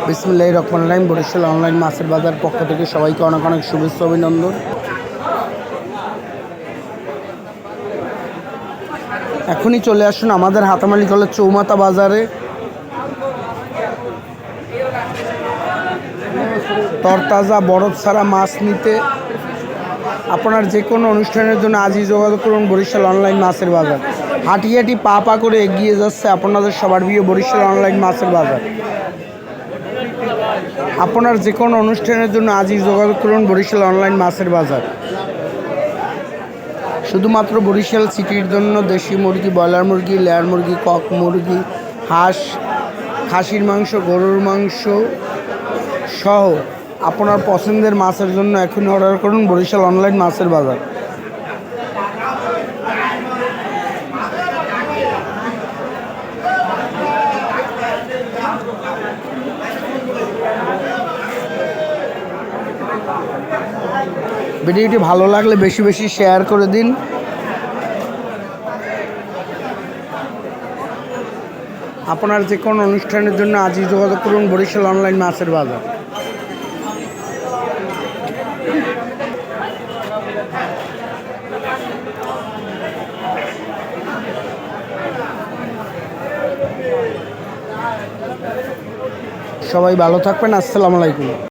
বিসমিল্লাহির রহমানির রহিম। বরিশাল অনলাইন মাছের বাজার পক্ষ থেকে সবাইকে অনেক অনেক শুভেচ্ছা অভিনন্দন। এখনই চলে আসুন আমাদের হাতামালি কলেজ চৌমাথা বাজারে। তরতাজা বরফ ছাড়া মাছ নিতে আপনার যে কোনো অনুষ্ঠানের জন্য আজই যোগাযোগ করুন বরিশাল অনলাইন মাছের বাজার। হাঁটি হাঁটি পা পা করে এগিয়ে যাচ্ছে আপনাদের সবার প্রিয় বরিশাল অনলাইন মাছের বাজার। আপনার যে কোনো অনুষ্ঠানের জন্য আজই যোগাযোগ করুন বরিশাল অনলাইন মাছের বাজার। শুধুমাত্র বরিশাল সিটির জন্য দেশি মুরগি, ব্রয়লার মুরগি, লেয়ার মুরগি, কক মুরগি, হাঁস, খাসির মাংস, গরুর মাংস সহ আপনার পছন্দের মাছের জন্য এখনই অর্ডার করুন বরিশাল অনলাইন মাছের বাজার। ভিডিওটি ভালো লাগলে বেশি বেশি শেয়ার করে দিন। আপনার যে কোনো অনুষ্ঠানের জন্য আজই যোগাযোগ করুন বরিশাল অনলাইন মাছের বাজার। সবাই ভালো থাকবেন। আসসালামু আলাইকুম।